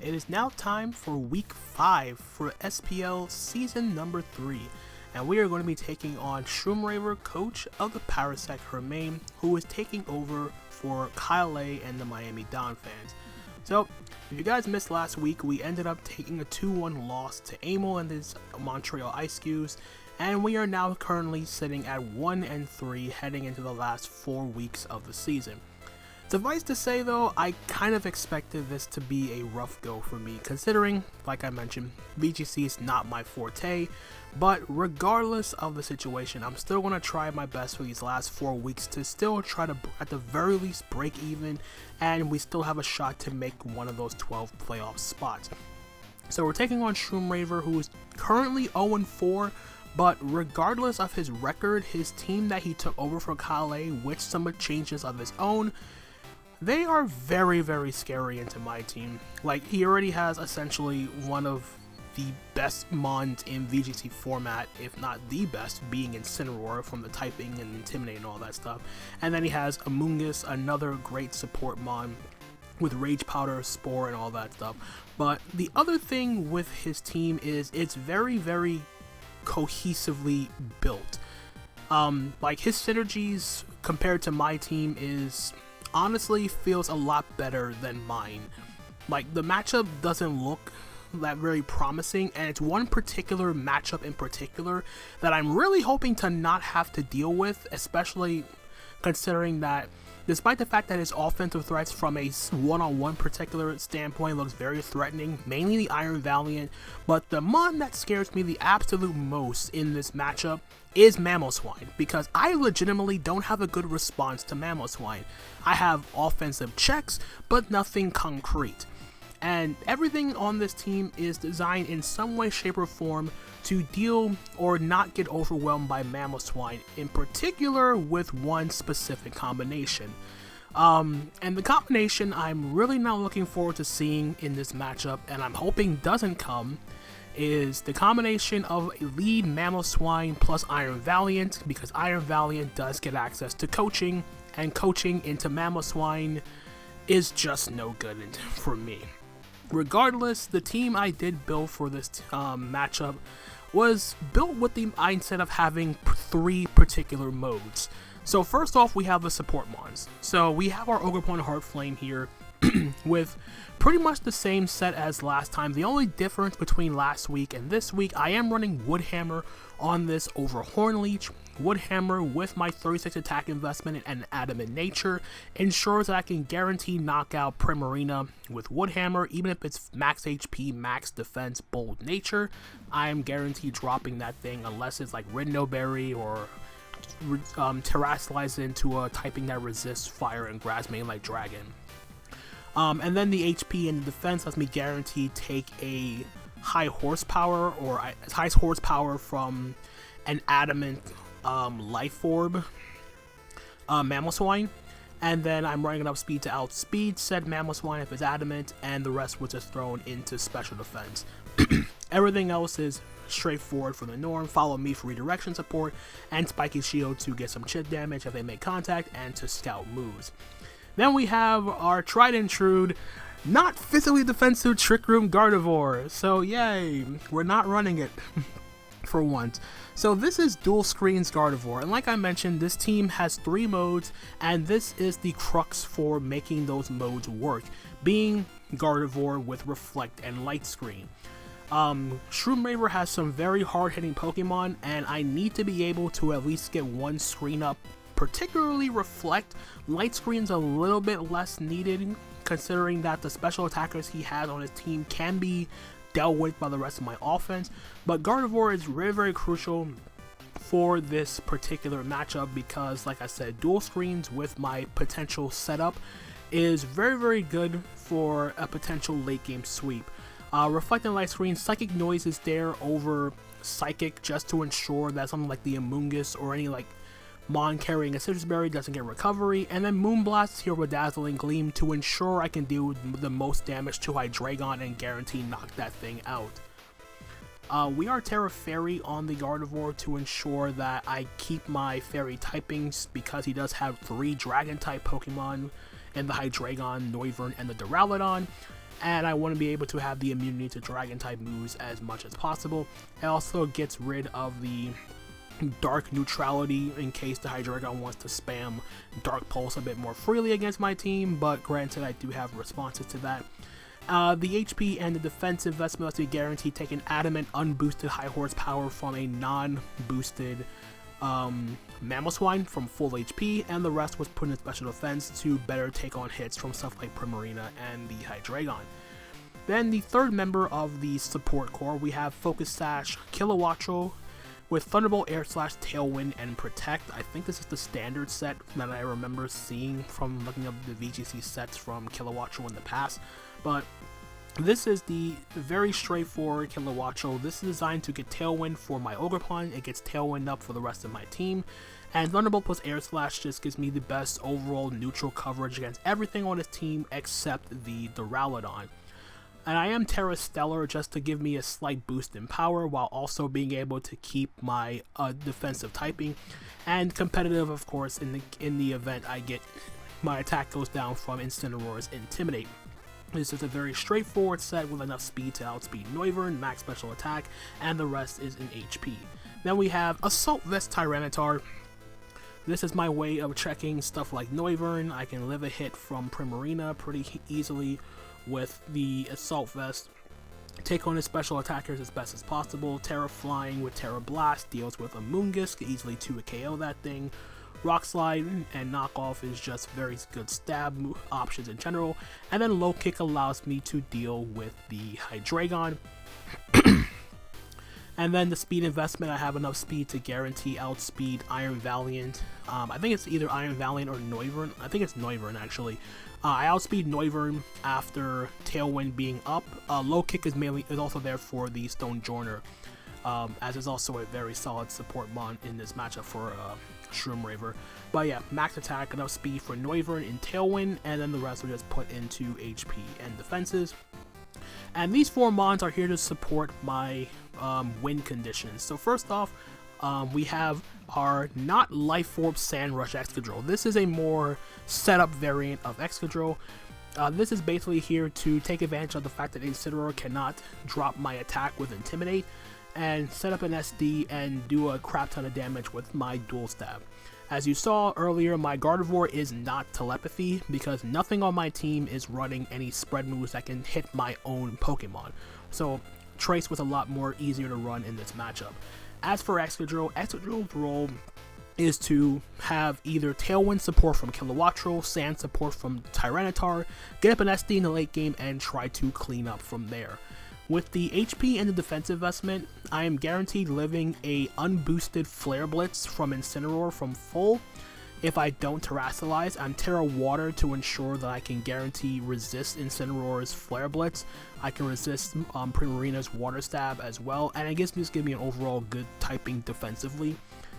It is now time for week 5 for SPL season number 3, and we are going to be taking on Shroomraver, coach of the Parasect Germain, who is taking over for Kyle A and the Miami Palafins. So, if you guys missed last week, we ended up taking a 2-1 loss to Emil and his Montreal Ice Cubes, and we are now currently sitting at 1-3 heading into the last 4 weeks of the season. Suffice to say though, I kind of expected this to be a rough go for me, considering, like I mentioned, VGC is not my forte, but regardless of the situation, I'm still going to try my best for these last 4 weeks to still try to, at the very least, break even, and we still have a shot to make one of those 12 playoff spots. So we're taking on Shroomraver, who is currently 0-4, but regardless of his record, his team that he took over for Kyle A, with some changes of his own, they are very, very scary into my team. Like, he already has essentially one of the best mons in VGC format, if not the best, being Incineroar from the typing and Intimidate and all that stuff. And then he has Amoonguss, another great support mon with Rage Powder, Spore, and all that stuff. But the other thing with his team is it's very, very cohesively built. Like, his synergies compared to my team is honestly feels a lot better than mine. Like, the matchup doesn't look that very promising, and it's one particular matchup in particular that I'm really hoping to not have to deal with, especially considering that despite the fact that his offensive threats from a one-on-one particular standpoint looks very threatening, mainly the Iron Valiant, but the mon that scares me the absolute most in this matchup is Mamoswine, because I legitimately don't have a good response to Mamoswine. I have offensive checks, but nothing concrete. And everything on this team is designed in some way, shape, or form to deal or not get overwhelmed by Mamoswine, in particular with one specific combination. And the combination I'm really not looking forward to seeing in this matchup, and I'm hoping doesn't come, is the combination of lead Mamoswine plus Iron Valiant, because Iron Valiant does get access to coaching, and coaching into Mamoswine is just no good for me. Regardless, the team I did build for this matchup was built with the mindset of having 3 particular modes. So first off, we have the support mons. So we have our Ogerpon Heartflame here with pretty much the same set as last time. The only difference between last week and this week, I am running Woodhammer on this over Hornleech. Woodhammer with my 36 attack investment and Adamant Nature ensures that I can guarantee knockout Primarina with Woodhammer, even if it's max HP, max defense, bold nature. I am guaranteed dropping that thing unless it's like Rindoberry or Terrasilize into a typing that resists fire and grass, mainly like Dragon. And then the HP and the defense lets me guarantee take a high horsepower or high horsepower from an Adamant Life Orb Mamoswine, and then I'm running enough speed to outspeed said Mamoswine if it's Adamant, and the rest was just thrown into special defense. Everything else is straightforward for the norm. Follow me for redirection support and Spiky Shield to get some chip damage if they make contact and to scout moves. Then we have our tried and true, not physically defensive Trick Room Gardevoir. So yay, we're not running it for once. So this is dual screens Gardevoir, and like I mentioned, this team has 3 modes, and this is the crux for making those modes work, being Gardevoir with Reflect and Light Screen. Shroomraver has some very hard-hitting Pokemon, and I need to be able to at least get one screen up, particularly Reflect. Light Screen's a little bit less needed, considering that the special attackers he has on his team can be dealt with by the rest of my offense, but Gardevoir is very, very crucial for this particular matchup because, like I said, dual screens with my potential setup is very, very good for a potential late game sweep. Reflect and Light Screen, Psychic Noise is there over Psychic just to ensure that something like the Amoonguss or any like mon carrying a Citrus Berry doesn't get recovery, and then Moonblast here with Dazzling Gleam to ensure I can deal the most damage to Hydreigon and guarantee knock that thing out. We are Terra Fairy on the Gardevoir to ensure that I keep my Fairy typings because he does have 3 Dragon type Pokemon in the Hydreigon, Noivern, and the Duraludon. and I want to be able to have the immunity to dragon type moves as much as possible. It also gets rid of the dark neutrality in case the Hydreigon wants to spam Dark Pulse a bit more freely against my team, but granted I do have responses to that. The HP and the defense investment lets me guarantee taking adamant unboosted high horsepower from a non-boosted Mamoswine from full HP, and the rest was put in special defense to better take on hits from stuff like Primarina and the Hydreigon. Then the third member of the support core, we have Focus Sash, Kilowattrel, with Thunderbolt, Air Slash, Tailwind, and Protect. I think this is the standard set that I remember seeing from looking up the VGC sets from Kilowattrel in the past, but this is the very straightforward Kilowattrel. This is designed to get Tailwind for my Ogerpon. It gets Tailwind up for the rest of my team. And Thunderbolt plus Air Slash just gives me the best overall neutral coverage against everything on his team except the Duraludon. And I am Terra Stellar just to give me a slight boost in power while also being able to keep my defensive typing. And competitive, of course, in the event I get my attack goes down from Incineroar's Intimidate. This is a very straightforward set with enough speed to outspeed Noivern, max special attack, and the rest is in HP. Then we have Assault Vest Tyranitar. This is my way of checking stuff like Noivern. I can live a hit from Primarina pretty easily with the Assault Vest. Take on his special attackers as best as possible. Terra Flying with Terra Blast deals with Amoonguss, can easily 2 KO that thing. Rock Slide and Knockoff is just very good stab options in general. And then Low Kick allows me to deal with the Hydreigon. And then the speed investment, I have enough speed to guarantee outspeed Iron Valiant. I think it's either Iron Valiant or Noivern. I think it's Noivern actually. I outspeed Noivern after Tailwind being up. Low Kick is also there for the Stone Joiner, as is also a very solid support mon in this matchup for Shroomraver. But yeah, max attack, enough speed for Noivern in Tailwind, and then the rest will just put into HP and defenses. And these 4 mons are here to support my win conditions. So first off, we have our not Life Orb Sand Rush Excadrill. This is a more setup variant of Excadrill. This is basically here to take advantage of the fact that Incineroar cannot drop my attack with Intimidate, and set up an SD and do a crap ton of damage with my dual stab. As you saw earlier, my Gardevoir is not Telepathy because nothing on my team is running any spread moves that can hit my own Pokemon. So Trace was a lot more easier to run in this matchup. As for Excadrill, Excadrill's role is to have either Tailwind support from Kilowattrel, Sand support from Tyranitar, get up an SD in the late game, and try to clean up from there. With the HP and the defense investment, I am guaranteed living a unboosted Flare Blitz from Incineroar from full. If I don't Terrasilize, I'm Terra Water to ensure that I can guarantee resist Incineroar's Flare Blitz. I can resist Primarina's Water Stab as well, and it gives me an overall good typing defensively.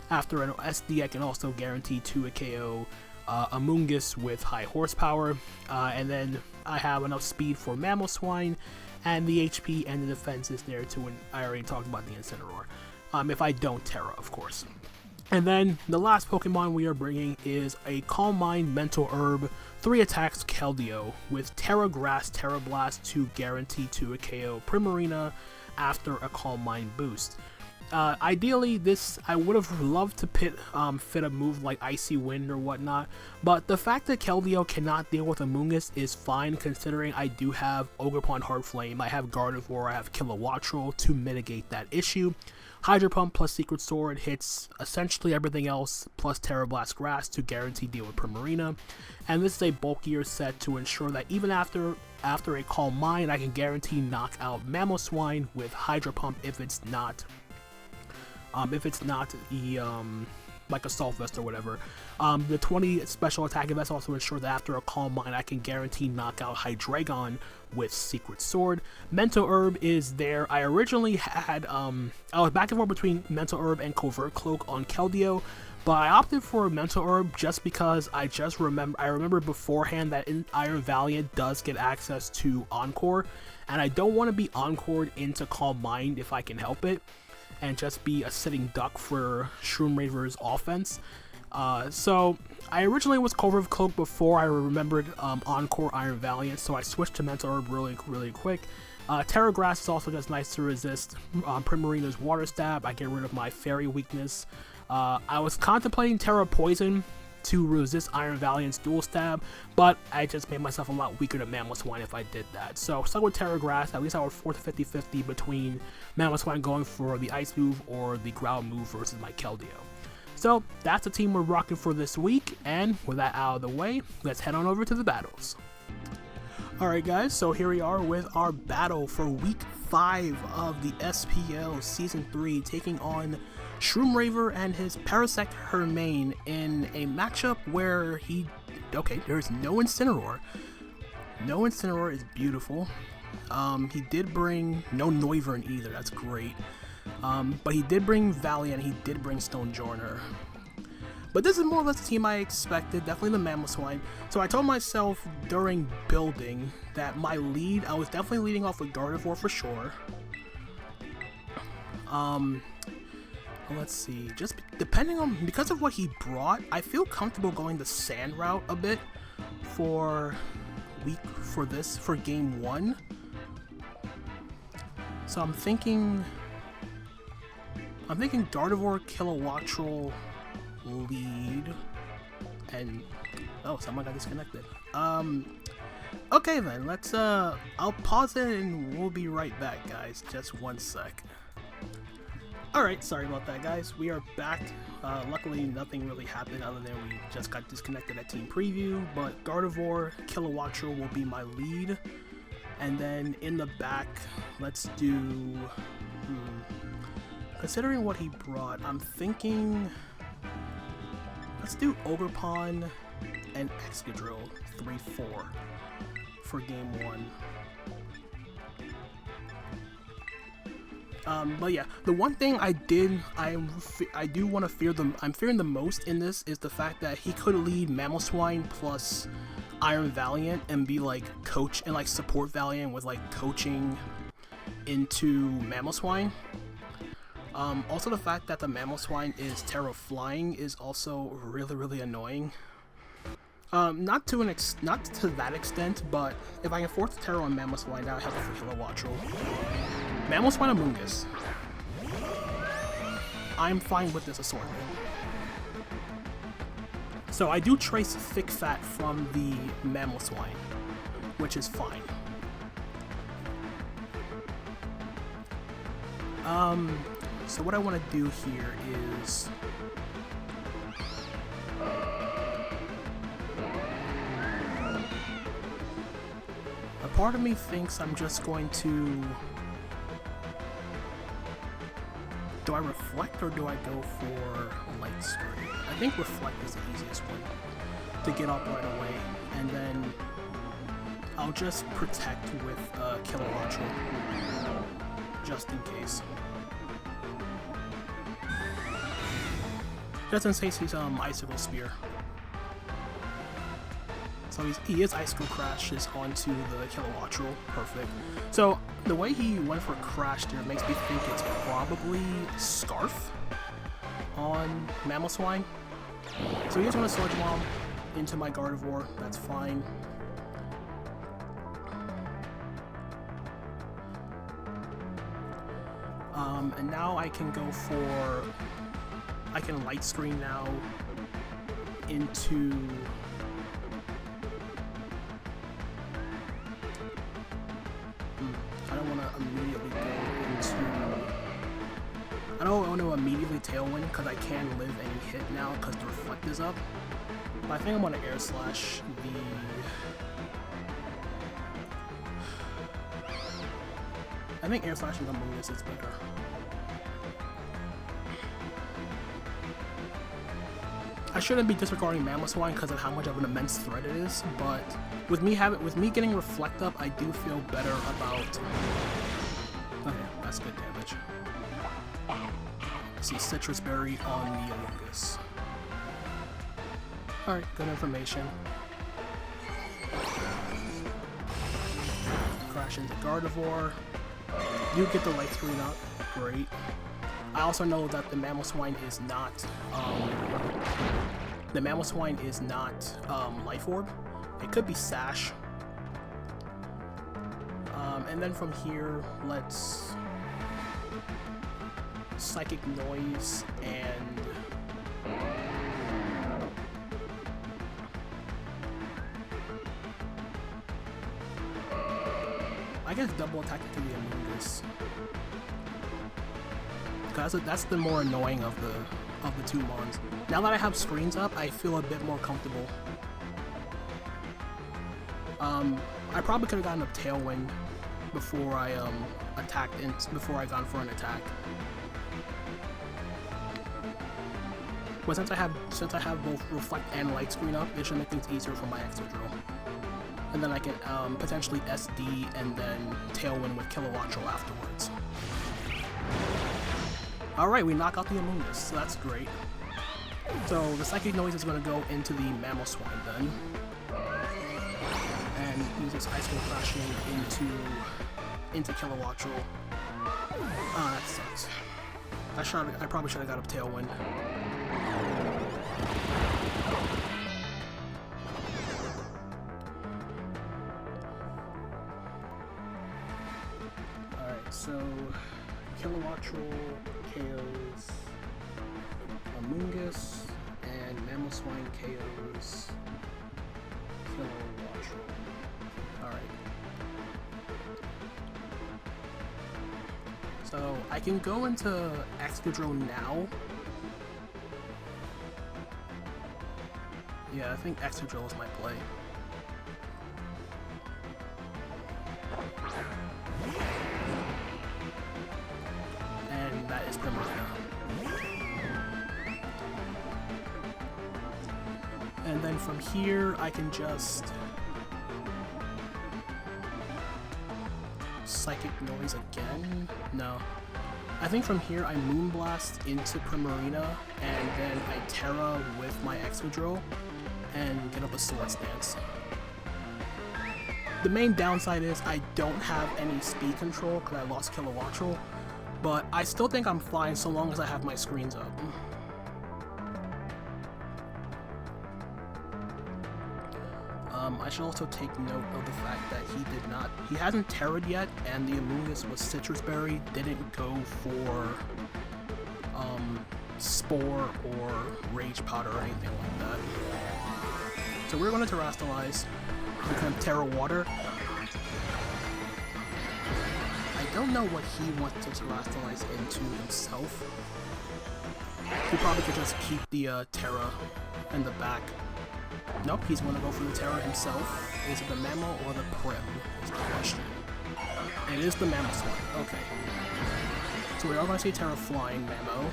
After an SD, I can also guarantee 2 KO Amoonguss with high horsepower, and then I have enough speed for Mamoswine, and the HP and the defense is there to, I already talked about the Incineroar, if I don't Terra, of course. And then the last Pokemon we are bringing is a Calm Mind Mental Herb, 3 attacks Keldeo with Terra Grass, Terra Blast to guarantee 2 KO Primarina after a Calm Mind boost. Ideally, I would have loved to fit a move like Icy Wind or whatnot, but the fact that Keldeo cannot deal with Amoonguss is fine considering I do have Ogerpon Heart Flame, I have Gardevoir, I have Kilowattrel to mitigate that issue. Hydro Pump plus Secret Sword hits essentially everything else plus Terra Blast Grass to guarantee deal with Primarina, and this is a bulkier set to ensure that even after a Calm Mind, I can guarantee knock out Mamoswine with Hydro Pump if it's not the like Assault Vest or whatever. The 20 special attack events also ensure that after a Calm Mind, I can guarantee knock out Hydreigon with Secret Sword. Mental Herb is there. I originally had, I was back and forth between Mental Herb and Covert Cloak on Keldeo, but I opted for Mental Herb just because I remember beforehand that Iron Valiant does get access to Encore, and I don't want to be Encored into Calm Mind if I can help it, and just be a sitting duck for Shroomraver's offense. So I originally was Cobra of Cloak before I remembered Encore Iron Valiant, so I switched to Mental Herb really quick. Terra Grass is also just nice to resist Primarina's Water Stab. I get rid of my Fairy weakness. I was contemplating Terra Poison to resist Iron Valiant's Dual Stab, but I just made myself a lot weaker than Mamoswine if I did that. So stuck with Terra Grass. At least I was forced 50-50 between Mamoswine going for the Ice move or the Growl move versus my Keldeo. So that's the team we're rocking for this week, and with that out of the way, let's head on over to the battles. Alright guys, so here we are with our battle for week 5 of the SPL Season 3, taking on Shroomraver and his Parasect Germain in a matchup where there's no Incineroar. No Incineroar is beautiful. He did bring no Noivern either, that's great. But he did bring Valiant, he did bring Stonejourner. But this is more or less the team I expected, definitely the Mamoswine. So I told myself during building that my lead, I was definitely leading off with Gardevoir for sure. Let's see, just depending on, because of what he brought, I feel comfortable going the Sand route a bit for game 1. So I'm thinking Gardevoir, Kilowattrel, lead, and oh, someone got disconnected. Okay then, let's I'll pause it and we'll be right back, guys. Just one sec. Alright, sorry about that, guys. We are back. Luckily nothing really happened other than we just got disconnected at team preview, but Gardevoir, Kilowattrel will be my lead, and then in the back, let's do considering what he brought, I'm thinking let's do Ogerpon and Excadrill 3-4 for game 1. But yeah, the one thing I'm fearing the most in this is the fact that he could lead Mamoswine plus Iron Valiant and be like coach and like support Valiant with like coaching into Mamoswine. Also the fact that the Mamoswine is Terra Flying is also really annoying. Not to that extent, but if I can force the Terra on Mamoswine, now I have it for Kilowattrel. Mamoswine Amoonguss. I'm fine with this assortment. So I do trace Thick Fat from the Mamoswine, which is fine. So what I want to do here is a part of me thinks I'm just going to, do I Reflect or do I go for Light Screen? I think Reflect is the easiest one to get up right away, and then I'll just protect with Kilowattrel just in case. Just in case he's Icicle Spear. So he is Icicle Crashes onto the Kilowattrel. Perfect. So the way he went for Crash there makes me think it's probably Scarf on Mamoswine. So he just want to Sludge Bomb into my Gardevoir. That's fine. And now I can go for, I can Light Screen now into I don't want to immediately Tailwind because I can live any hit now because the Reflect is up. But I think I'm going to Air Slash I think Air Slashing Amoonguss is better. I shouldn't be disregarding Mamoswine because of how much of an immense threat it is, but with me getting Reflect up, I do feel better about. Okay, that's good damage. I see Citrus Berry on the Amoonguss. Alright, good information. Crash into Gardevoir. You get the Light Screen up. Great. I also know that the Mamoswine is not The Mammal Swine is not Life Orb. It could be Sash. And then from here, let's Psychic Noise and I guess double attack to the Amoonguss. Cause that's the more annoying of the two mons. Now that I have screens up, I feel a bit more comfortable. I probably could have gotten a Tailwind before I attacked before I gone for an attack. But since I have both Reflect and Light Screen up, it should make things easier for my Excadrill. And then I can potentially SD and then Tailwind with Kilowattrel afterwards. Alright, we knock out the Amoonguss, so that's great. So the Psychic Noise is going to go into the Mammal Swine then. And use its Ice Cold Crashing into Kilowattrel. Ah, that sucks. I probably should have got a Tailwind. Alright, so Kilowattrel KOs Amoonguss, and Mammal Swine KOs Kilowattrel. Alright. So I can go into Excadrill now. Yeah, I think Excadrill is my play. And that is Primarina. And then from here, I can just Psychic Noise again? No. I think from here I Moonblast into Primarina, and then I Terra with my Excadrill, and get up a Swords Dance. The main downside is I don't have any speed control because I lost Kilowattrel, but I still think I'm fine so long as I have my screens up. I should also take note of the fact that he hasn't Terra'd yet, and the Amoonguss with Citrus Berry didn't go for Spore or Rage Powder or anything like that. So we're going to Terrastallize. We're going to Terra Water. I don't know what he wants to Terrastallize into himself. He probably could just keep the Terra in the back. Nope, he's going to go for the Terra himself. Is it the Mammal or the Prim? Is the question. It is the Mammal Swine. Okay. So we are going to see Terra flying Mammo.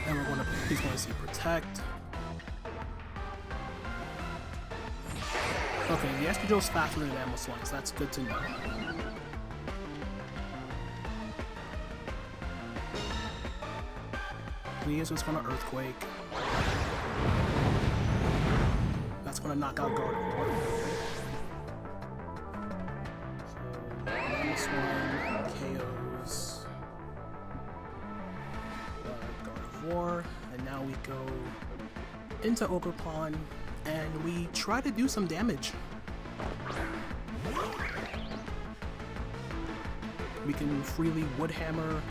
And he's going to see Protect. Okay, the Excadrill's faster than the Mammal Swine, so that's good to know. Is just gonna Earthquake. That's gonna knock out Gardevoir. So this one KOs Gardevoir, and now we go into Ogerpon and we try to do some damage. We can freely Wood Hammer.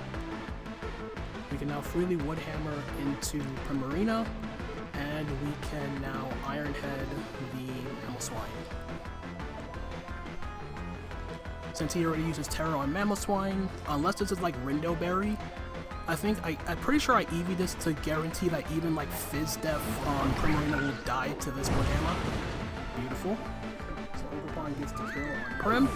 We can now freely Wood Hammer into Primarina, and we can now Iron Head the Mammal Swine. Since he already uses Terra on Mammal Swine, unless this is like Rindo Berry, I'm pretty sure I EV this to guarantee that even like Fizz Def Primarina will die to this Wood Hammer. Beautiful. So Ogerpon gets the kill on Prim.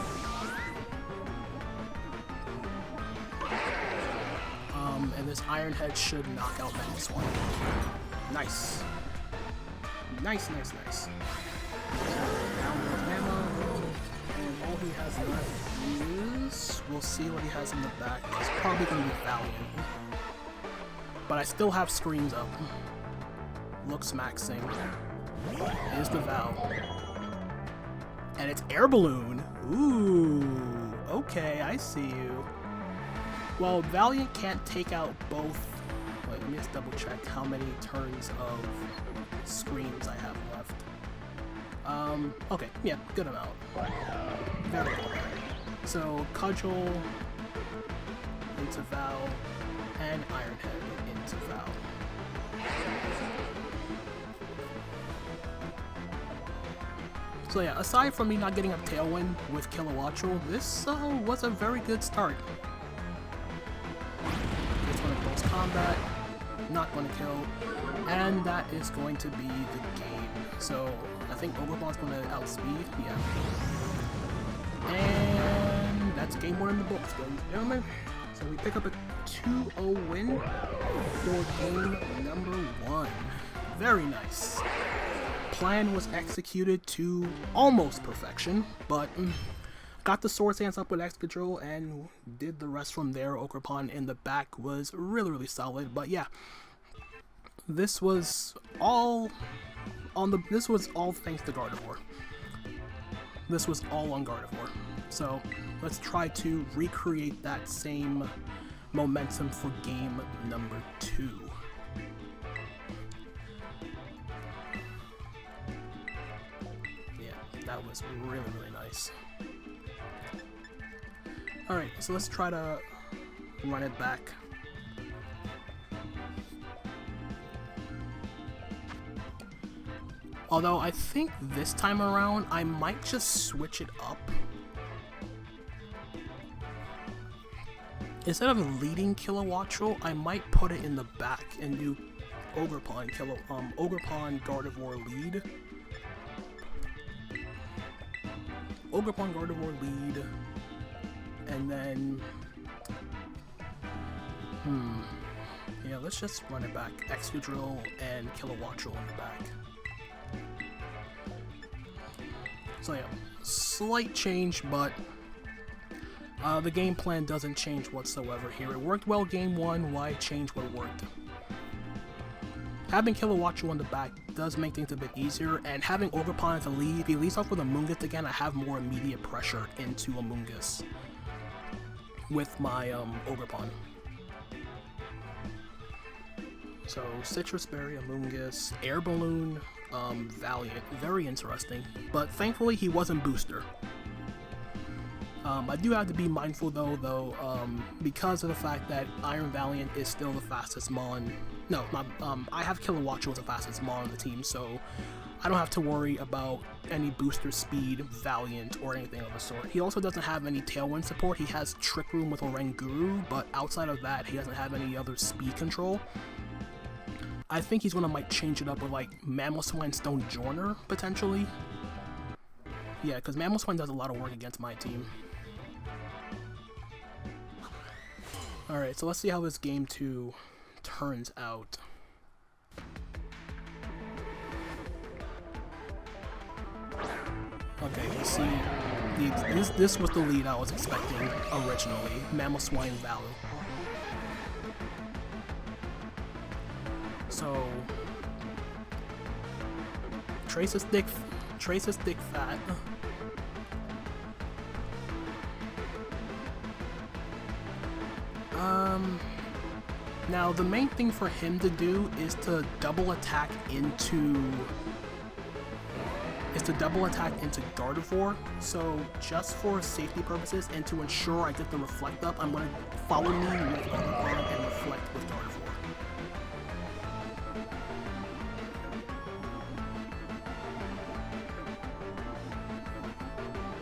And this Iron Head should knock out Mammal Swine. Nice. Nice, nice, nice. Down goes Mammo. And all he has left is... We'll see what he has in the back. It's probably going to be Valiant. But I still have screens up. Looks maxing. Here's the Val. And it's Air Balloon. Ooh. Okay, I see you. Well, Valiant can't take out both. Wait, let me just double check how many turns of screens I have left. Okay, yeah, good amount. Very good. So, Cudgel into Val, and Ironhead into Val. So yeah, aside from me not getting a Tailwind with Kilowattrel, this was a very good start. It's going to close combat, not going to kill, and that is going to be the game. So I think Overbond's going to outspeed, yeah. And that's game 1 in the books, ladies and gentlemen. So we pick up a 2-0 win for game number 1. Very nice. Plan was executed to almost perfection, but got the Sword Stance up with X Control and did the rest from there. Ogerpon in the back was really solid, but yeah, this was all thanks to Gardevoir. This was all on Gardevoir. So let's try to recreate that same momentum for game number 2. That was really nice. Alright, so let's try to run it back. Although I think this time around I might just switch it up. Instead of leading Kilowattrel, I might put it in the back and do Ogerpon, Ogerpon Gardevoir lead. Ogerpon Gardevoir lead, and then, yeah, let's just run it back. Excadrill and Kilowattrel in the back. So yeah, slight change, but the game plan doesn't change whatsoever here. It worked well game 1, why change what worked? Having Kilowattrel in the back does make things a bit easier, and having Ogerpon as a lead, if he leads off with Amoonguss again, I have more immediate pressure into Amoonguss with my Ogerpon. So Citrus Berry, Amoonguss, Air Balloon, Valiant, very interesting, but thankfully he wasn't Booster. I do have to be mindful though, because of the fact that Iron Valiant is still the fastest Mon. No, not, I have Kilowattrel as the fastest Mon on the team, so I don't have to worry about any booster speed, Valiant, or anything of the sort. He also doesn't have any Tailwind support. He has Trick Room with Oranguru, but outside of that, he doesn't have any other speed control. I think he's might change it up with like Mamoswine Stone Joiner, potentially. Yeah, because Mamoswine does a lot of work against my team. Alright, so let's see how this game 2 turns out. Okay, you see, this was the lead I was expecting originally. Mamoswine Valor. So Trace is thick fat. Now the main thing for him to do is to double attack into Gardevoir. So just for safety purposes and to ensure I get the reflect up, I'm gonna follow me with Gardevoir and reflect with Gardevoir.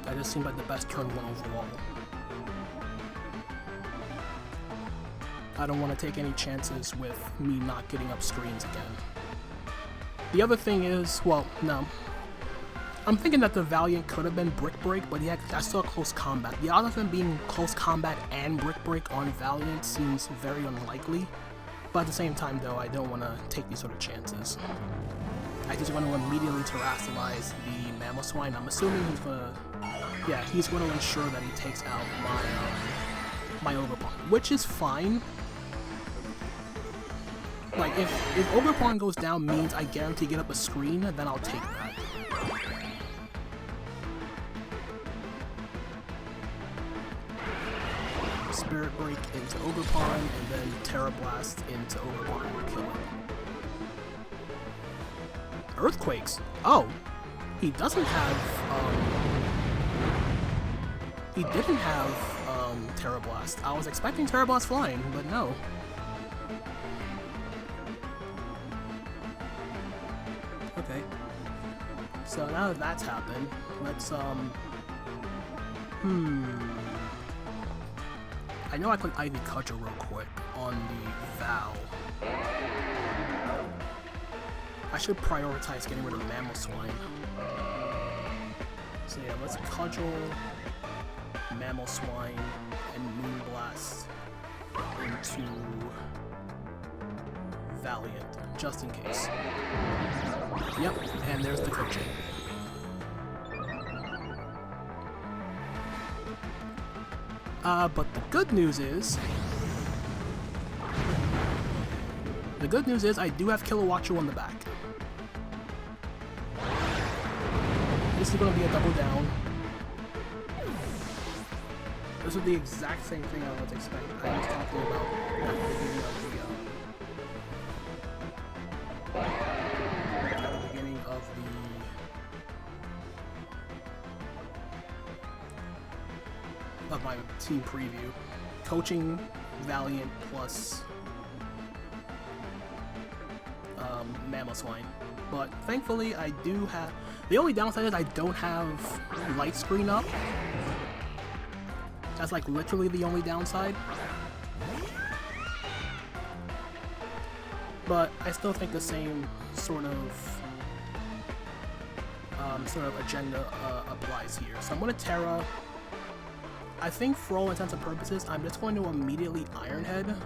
That just seemed like the best turn 1 overall. I don't want to take any chances with me not getting up screens again. The other thing is, well, no. I'm thinking that the Valiant could have been Brick Break, but I saw close combat. The odds of him being close combat and Brick Break on Valiant seems very unlikely. But at the same time, though, I don't want to take these sort of chances. I just want to immediately terrestrialize the Mamoswine. I'm assuming he's gonna, yeah, he's going to ensure that he takes out my Ogerpon, which is fine. Like, if Ogerpon goes down means I guarantee get up a screen, then I'll take that. Spirit Break into Ogerpon, and then Terra Blast into Ogerpon will kill it. Earthquakes? Oh! He doesn't have, he didn't have, Terra Blast. I was expecting Terra Blast flying, but no. Okay. So now that that's happened, let's, I know I put Ivy Cudgel real quick on the Val. I should prioritize getting rid of Mamoswine. So yeah, let's Cudgel, Mamoswine, and Moonblast into Valiant, just in case. Yep, and there's the coaching. But the good news is I do have Kilowattrel on the back. This is going to be a double down. This is the exact same thing I was expecting. I was talking about at the beginning of my team preview. Coaching Valiant plus Mamoswine. But thankfully I do have... The only downside is I don't have light screen up. That's like literally the only downside. But I still think the same sort of agenda applies here. So I'm going to Terra. I think for all intents and purposes, I'm just going to immediately Iron Head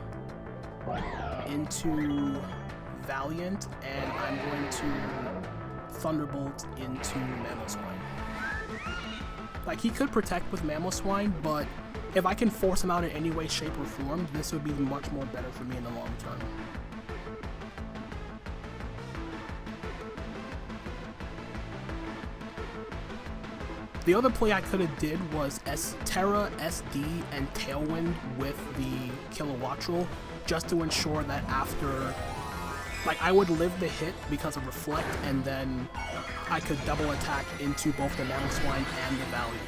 into Valiant, and I'm going to Thunderbolt into Mamoswine. Like, he could protect with Mamoswine, but if I can force him out in any way, shape, or form, this would be much more better for me in the long term. The other play I could have did was Terra, SD, and Tailwind with the Kilowattrel, just to ensure that after, like, I would live the hit because of Reflect, and then I could double attack into both the Mamoswine and the Valley.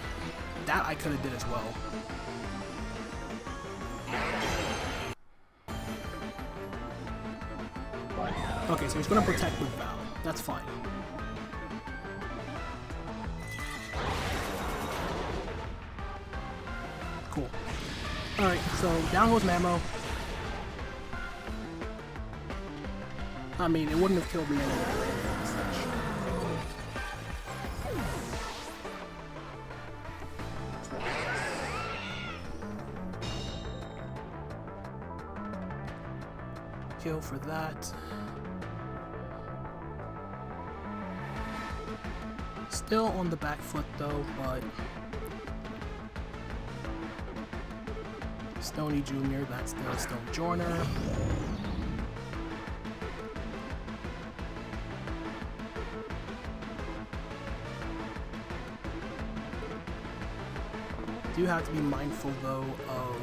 That I could have did as well. Okay, so he's going to protect with Val. That's fine. Cool. Alright, so down goes Mamo. I mean, it wouldn't have killed me anyway. Kill for that. Still on the back foot though, but Stony Jr., that's the Stone Joiner. Do have to be mindful though of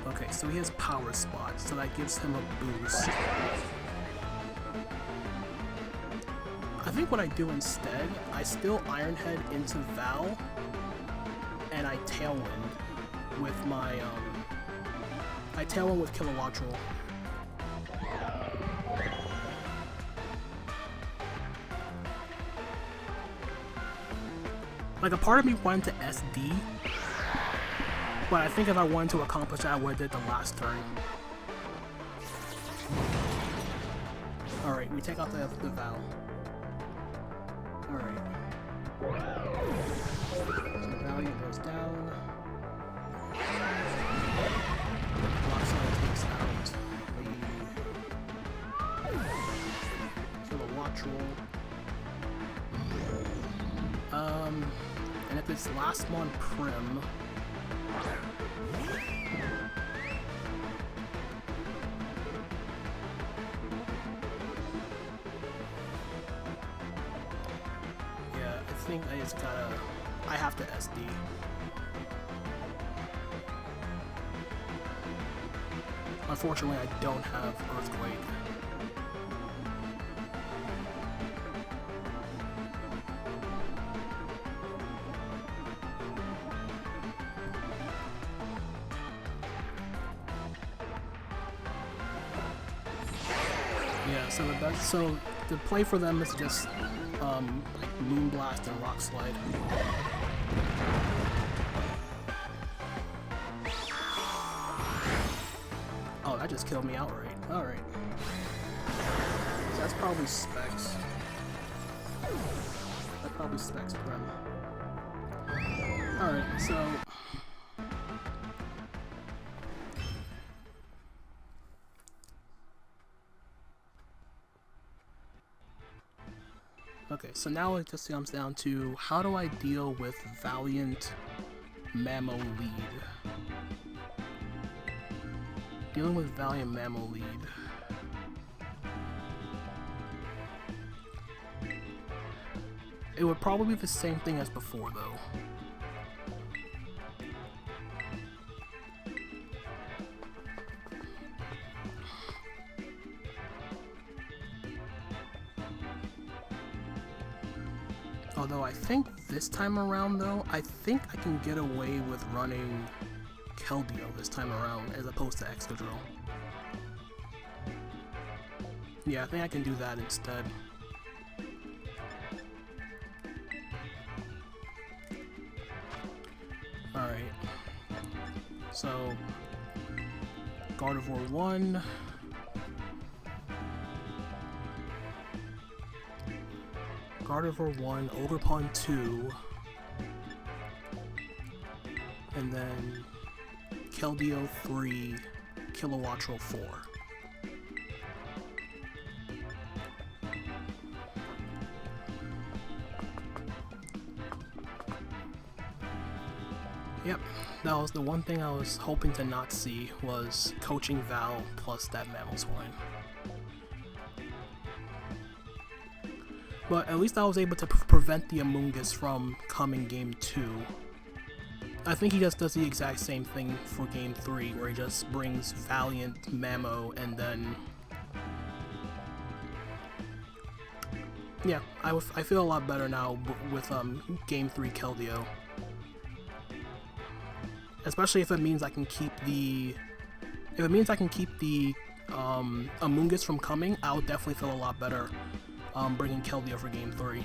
okay, so he has Power Spot, so that gives him a boost. I think what I do instead, I still Iron Head into Val, and I Tailwind with my, I Tailwind with Kilowattrel. Like, a part of me wanted to SD, but I think if I wanted to accomplish that, I would have did the last turn. Alright, we take out the Val. Alright. So Valiant goes down. Roxanne takes out the Kilowattrel. And if it's last mon Prim, yeah, think I have to SD. Unfortunately, I don't have Earthquake. Yeah, so the play for them is just like Moonblast and Rock Slide. Oh, that just killed me outright. Alright. So that's probably Specs. That's probably Specs Prim. Alright, so... Okay, so now it just comes down to how do I deal with Valiant Mammo Lead? Dealing with Valiant Mammo Lead. It would probably be the same thing as before, though. Although I think this time around, though, I think I can get away with running Keldeo this time around as opposed to Excadrill. Yeah, I think I can do that instead. Alright. So, Gardevoir 1. Gardevoir 1, Ogerpon 2, and then Keldeo 3, Kilowattrel 4. Yep, that was the one thing I was hoping to not see, was coaching Val plus that Mamoswine. But at least I was able to prevent the Amoonguss from coming game 2. I think he just does the exact same thing for game 3, where he just brings Valiant, Mammo, and then... Yeah, I feel a lot better now with game 3 Keldeo. Especially if it means I can keep the... If it means I can keep the Amoonguss from coming, I'll definitely feel a lot better. Bringing Keldeo for game 3.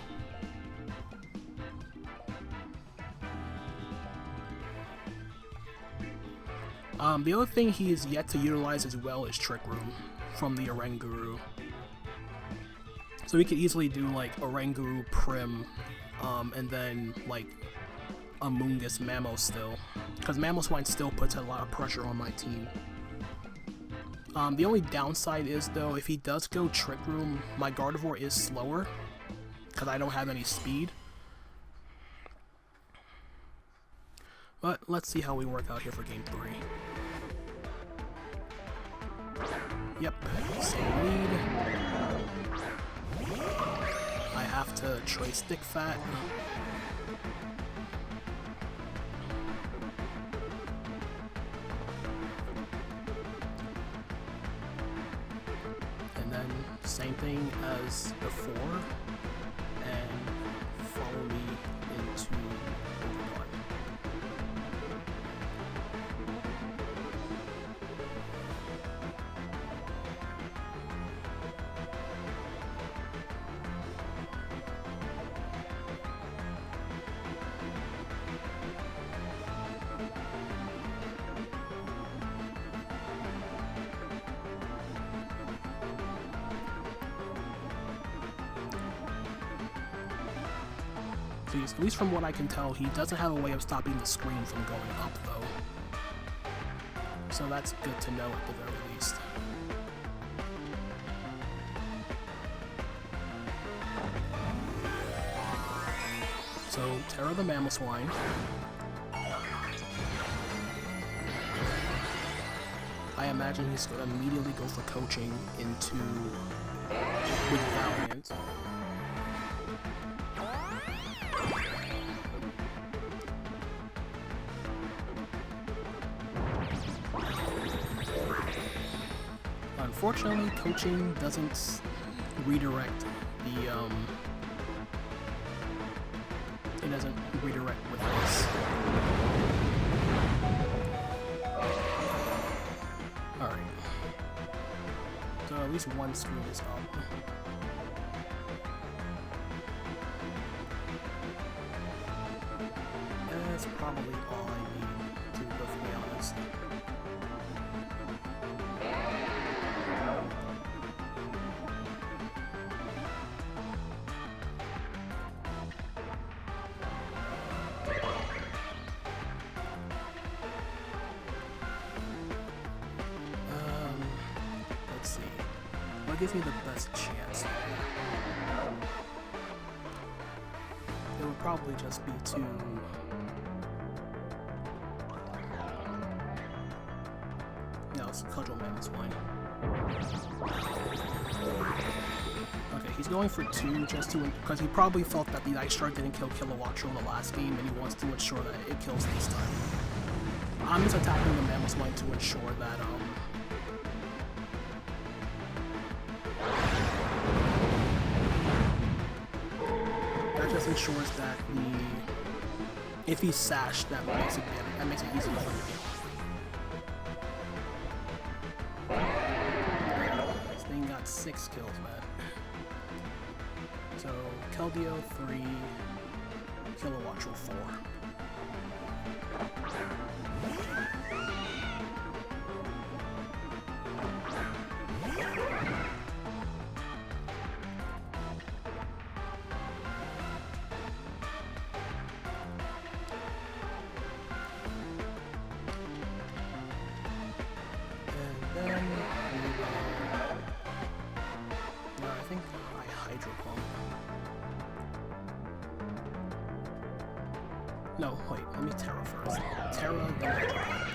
The other thing he is yet to utilize as well is Trick Room from the Oranguru. So we could easily do like Oranguru Prim, and then like Amoonguss Mammo still, because Mamoswine still puts a lot of pressure on my team. The only downside is, though, if he does go Trick Room, my Gardevoir is slower, because I don't have any speed. But let's see how we work out here for game 3. Yep, same lead. I have to trade Stick Fat. Same thing as before, and follow me into Pokemon. At least from what I can tell, he doesn't have a way of stopping the screen from going up, though. So that's good to know at the very least. So, Terra the Mamoswine. I imagine he's going to immediately go for coaching into with Valiant. Unfortunately, coaching doesn't redirect the it doesn't redirect with this. Alright. So at least one screen is up. And that's probably all I need, to be perfectly honest. Let's see. What gives me the best chance? It would probably just be to... No, it's Cudgel Mammoth's one. Okay, he's going for 2 just to... because he probably felt that the Ice Shard didn't kill Kilowattrel in the last game, and he wants to ensure that it kills this time. I'm just attacking the Mammoth's one to ensure that, that just ensures that if he's sashed, that makes it easy for him. This thing got 6 kills, man. So Keldeo 3, Kilowattrel 4. No, wait, let me Terra first. Terra, then Hydro Pump.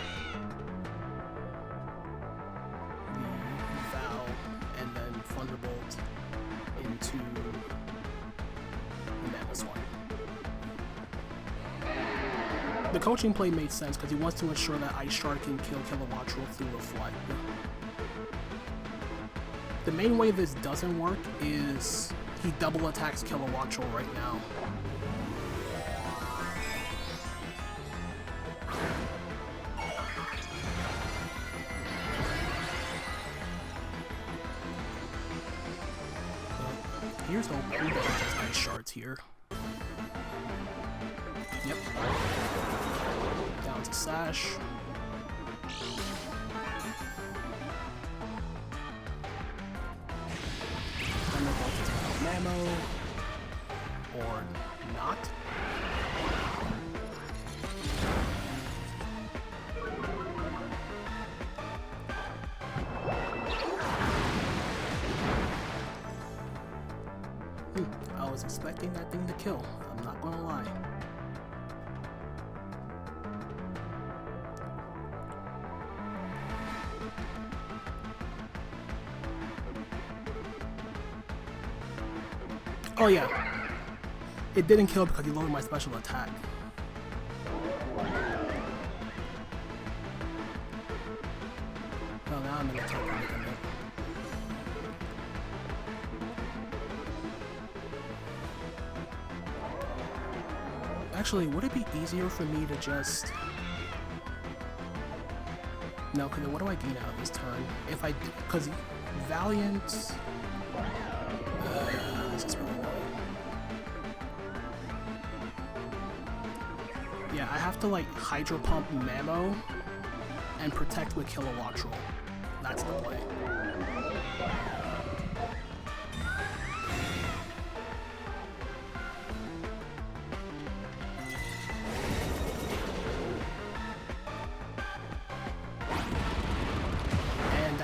The Val, and then Thunderbolt into the Mammoth's one. The coaching play made sense because he wants to ensure that Ice Shard can kill Kilowattrel through Reflect. The main way this doesn't work is he double attacks Kilowattrel right now. Here's hoping that he just Ice Shards here. Yep. Down to Sash. Thunderbolt to take out Mamo. Or not. I was expecting that thing to kill, I'm not gonna lie. Oh yeah, it didn't kill because he lowered my special attack. Well, now I'm in the attack predicament. Actually, would it be easier for me to just... No, because what do I gain out of this turn? If I... Because Valiant... this is really annoying. Yeah, I have to, like, Hydro Pump Mamo and protect with Kilowattrel. That's the play.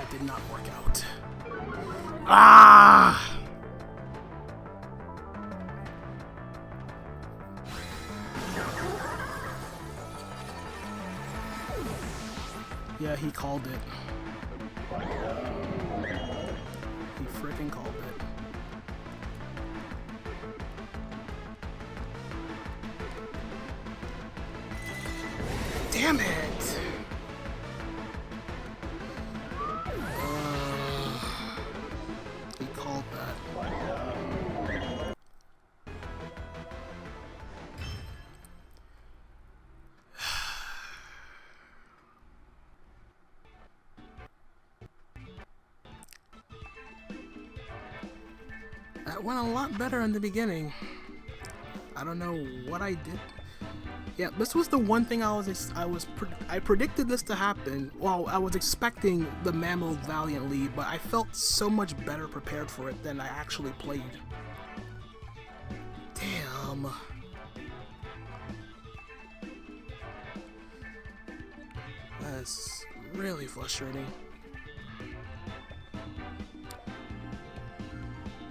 Did not work out. Ah! Yeah, he called it. He freaking called it. Damn it! That went a lot better in the beginning. I don't know what I did. Yeah, this was the one thing I predicted this to happen. Well, I was expecting the Mammal valiantly, but I felt so much better prepared for it than I actually played. Damn. That's really frustrating.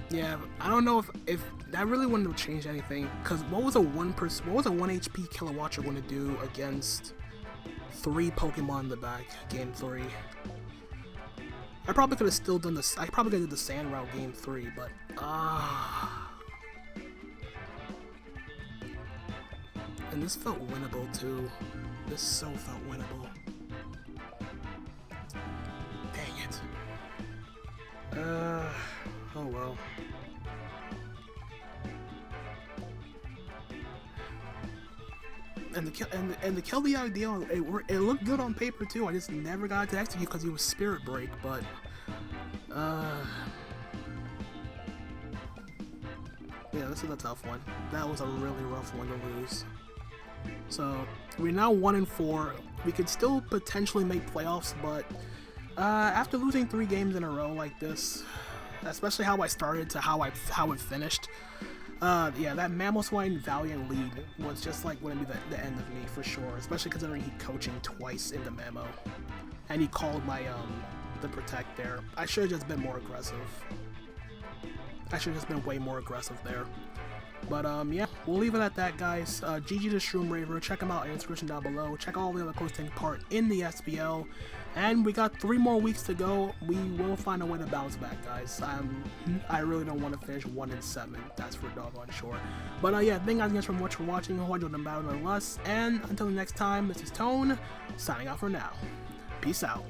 Yeah, I don't know if that really wouldn't have changed anything, because what was a 1 HP Kilowatcher going to do against 3 Pokemon in the back, game 3? I probably could have still done this. I probably could have did the Sand Route game 3, but and this felt winnable too. This so felt winnable. Dang it. Oh well. And the Kelby ideal, it looked good on paper too. I just never got to execute because he was Spirit Break, but yeah, this is a tough one. That was a really rough one to lose. So we're now 1-4. We could still potentially make playoffs, but after losing 3 games in a row like this, especially how I started to how it finished, yeah, that Mamoswine Valiant lead was just like going to be the end of me for sure. Especially considering he coaching twice in the Mamo, and he called my the Protect there. I should have just been more aggressive. I should have just been way more aggressive there. But yeah, we'll leave it at that, guys. GG to Shroomraver. Check him out in the description down below. Check all the other close taking part in the SPL. And we got 3 more weeks to go. We will find a way to bounce back, guys. I really don't want to finish 1-7. That's for doggone sure. But yeah, thank you guys so much for watching. I hope you enjoyed the battle nonetheless. And until the next time, this is Tone, signing out for now. Peace out.